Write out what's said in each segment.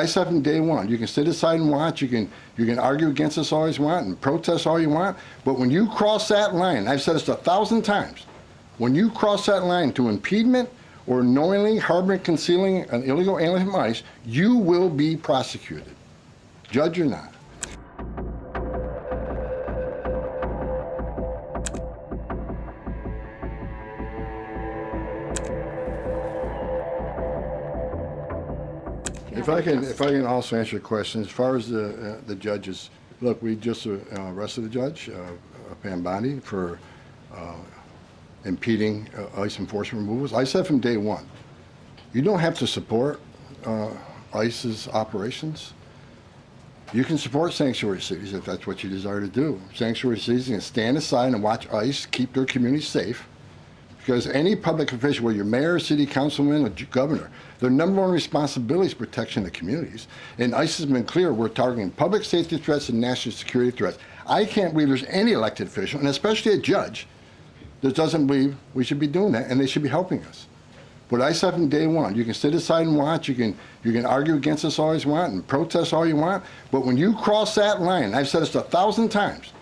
I said from day one, you can sit aside and watch, you can argue against us all you want and protest all you want, but when you cross that line, I've said this 1,000 times, when you cross that line to impediment or knowingly harboring, concealing an illegal alien from ICE, you will be prosecuted, judge or not. If I can also answer your question, as far as the judges, look, we just arrested a judge, Pam Bondi, for impeding ICE enforcement removals. I said from day one, you don't have to support ICE's operations. You can support sanctuary cities if that's what you desire to do. Sanctuary cities can stand aside and watch ICE keep their communities safe, because any public official, whether you're mayor, city councilman, or governor, their number one responsibility is protection of the communities. And ICE has been clear, we're targeting public safety threats and national security threats. I can't believe there's any elected official, and especially a judge, that doesn't believe we should be doing that, and they should be helping us. But I said from day one, you can sit aside and watch, you can argue against us all you want and protest all you want, but when you cross that line, I've said this 1,000 times,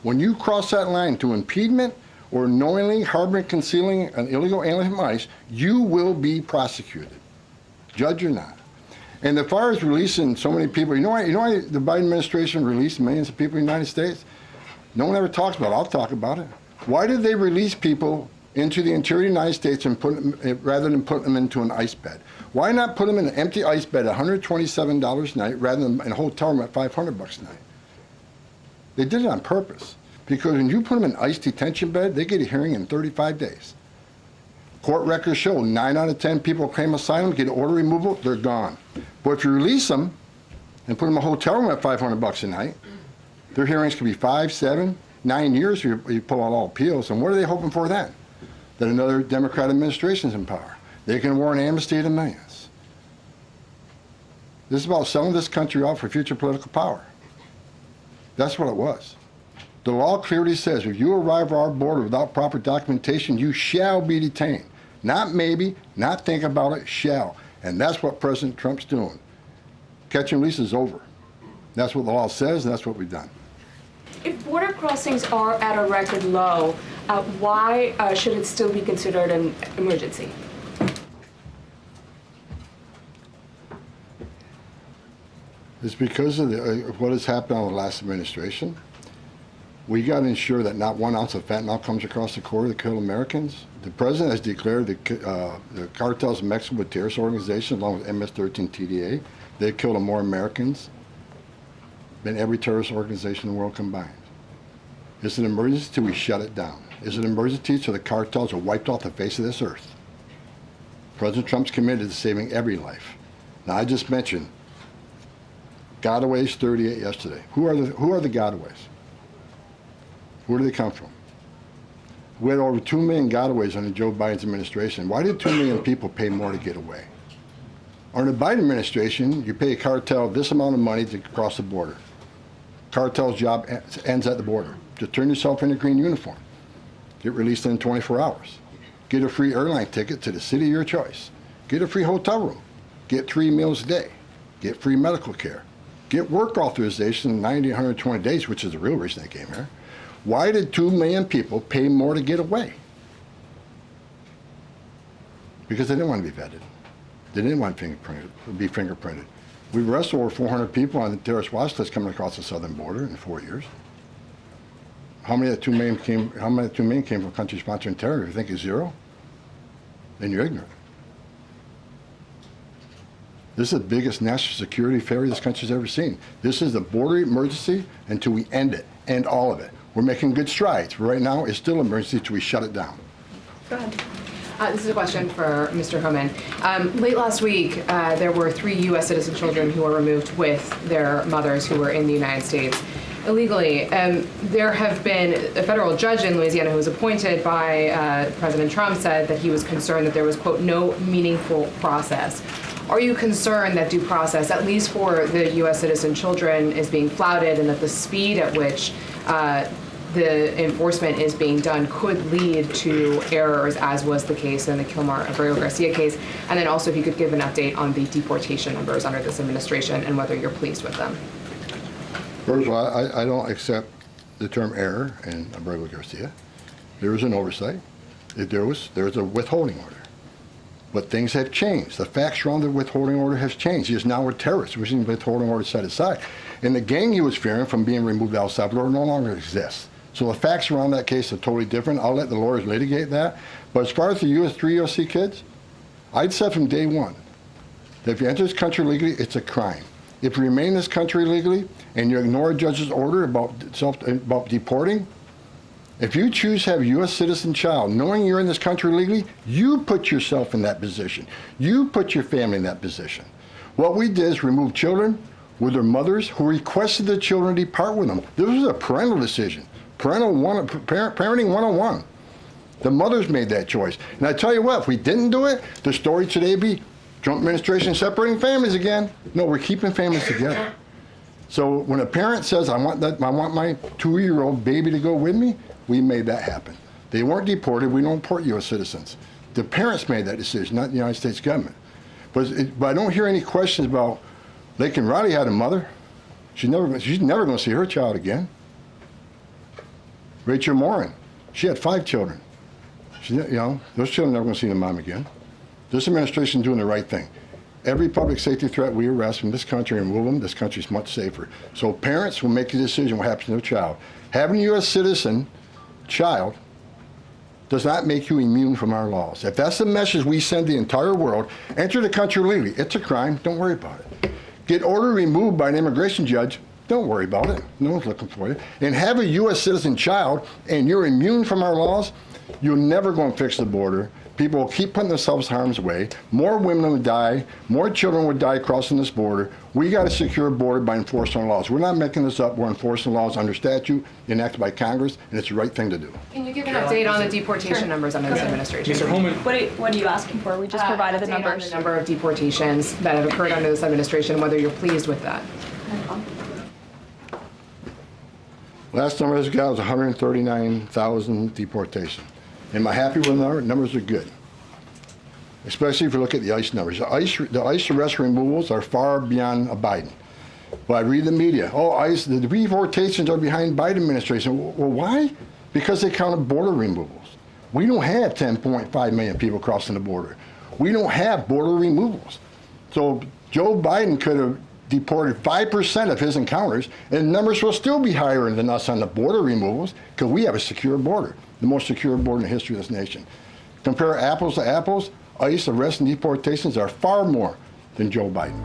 when you cross that line to impediment or knowingly harboring, concealing an illegal alien from ICE, you will be prosecuted, judge or not. And as far as releasing so many people, you know why the Biden administration released millions of people in the United States? No one ever talks about it. I'll talk about it. Why did they release people into the interior of the United States and put them, rather than put them into an ice bed? Why not put them in an empty ice bed at $127 a night rather than in a hotel room at $500 a night? They did it on purpose. Because when you put them in an ICE detention bed, they get a hearing in 35 days. Court records show 9 out of 10 people claim asylum, get order removal, they're gone. But if you release them and put them in a hotel room at $500 a night, their hearings could be 5, 7, 9 years if you pull out all appeals. And what are they hoping for then? That another Democrat administration is in power. They can award an amnesty to millions. This is about selling this country off for future political power. That's what it was. The law clearly says if you arrive at our border without proper documentation, you shall be detained. Not maybe, not think about it, shall. And that's what President Trump's doing. Catch and release is over. That's what the law says, and that's what we've done. If border crossings are at a record low, why should it still be considered an emergency? It's because of what has happened on the last administration. We got to ensure that not 1 ounce of fentanyl comes across the border to kill Americans. The president has declared the cartels in Mexico were terrorist organizations, along with MS-13 TDA. They've killed more Americans than every terrorist organization in the world combined. It's an emergency till we shut it down. It's an emergency till the cartels are wiped off the face of this earth. President Trump's committed to saving every life. Now, I just mentioned gotaways, 38 yesterday. Who are the gotaways? Where do they come from? We had over 2 million gotaways under Joe Biden's administration. Why did 2 million people pay more to get away? Under the Biden administration, you pay a cartel this amount of money to cross the border. Cartel's job ends at the border. Just turn yourself in a green uniform. Get released in 24 hours. Get a free airline ticket to the city of your choice. Get a free hotel room. Get 3 meals a day. Get free medical care. Get work authorization in 90 to 120 days, which is the real reason they came here. Why did 2 million people pay more to get away? Because they didn't want to be vetted. They didn't want to be fingerprinted. We've arrested over 400 people on the terrorist watch list coming across the southern border in 4 years. How many of the 2 million came from countries sponsoring terror? If you think it's 0, then you're ignorant. This is the biggest national security failure this country's ever seen. This is the border emergency until we end it, end all of it. We're making good strides, but right now it's still an emergency until we shut it down. Go ahead. This is a question for Mr. Homan. Late last week, there were 3 U.S. citizen children who were removed with their mothers who were in the United States illegally. There have been a federal judge in Louisiana who was appointed by President Trump said that he was concerned that there was, quote, no meaningful process. Are you concerned that due process, at least for the U.S. citizen children, is being flouted and that the speed at which the enforcement is being done could lead to errors, as was the case in the Kilmar Abreu Garcia case. And then also if you could give an update on the deportation numbers under this administration and whether you're pleased with them. First of all, I don't accept the term error in Abreu Garcia. There was an oversight. There was a withholding order. But things have changed. The facts around the withholding order has changed. He is now a terrorist, which is the withholding order set aside. And the gang he was fearing from being removed to El Salvador no longer exists. So the facts around that case are totally different. I'll let the lawyers litigate that. But as far as the three USC kids, I'd said from day one that if you enter this country legally, it's a crime. If you remain in this country legally and you ignore a judge's order about deporting, if you choose to have a U.S. citizen child, knowing you're in this country legally, you put yourself in that position. You put your family in that position. What we did is remove children with their mothers who requested the children depart with them. This was a parental decision, parenting 101. The mothers made that choice. And I tell you what, if we didn't do it, the story today would be Trump administration separating families again. No, we're keeping families together. So when a parent says, I want my 2-year-old baby to go with me, we made that happen. They weren't deported. We don't deport U.S. citizens. The parents made that decision, not the United States government. But I don't hear any questions about Laken Riley had a mother. She's never going to see her child again. Rachel Morin, she had 5 children. Those children are never going to see their mom again. This administration is doing the right thing. Every public safety threat we arrest from this country and remove them, this country is much safer. So parents will make a decision what happens to their child. Having a U.S. citizen child does not make you immune from our laws. If that's the message we send the entire world, enter the country legally. It's a crime. Don't worry about it. Get order removed by an immigration judge. Don't worry about it. No one's looking for you. And have a U.S. citizen child, and you're immune from our laws, you're never going to fix the border. People will keep putting themselves in harm's way. More women would die. More children would die crossing this border. We got to secure a border by enforcing our laws. We're not making this up. We're enforcing laws under statute enacted by Congress, and it's the right thing to do. Can you give an update on the deportation numbers under this administration? Mr. Homan. What are you asking for? We just provided the numbers. The number of deportations that have occurred under this administration, whether you're pleased with that. Last number I got was 139,000 deportations. Am I happy with the number? Numbers are good. Especially if you look at the ICE numbers. The ICE arrest removals are far beyond Biden. But I read the media. Oh, ICE, the deportations are behind Biden administration. Well, why? Because they counted border removals. We don't have 10.5 million people crossing the border. We don't have border removals. So Joe Biden could have deported 5% of his encounters, and numbers will still be higher than us on the border removals because we have a secure border, the most secure border in the history of this nation. Compare apples to apples, ICE arrests and deportations are far more than Joe Biden.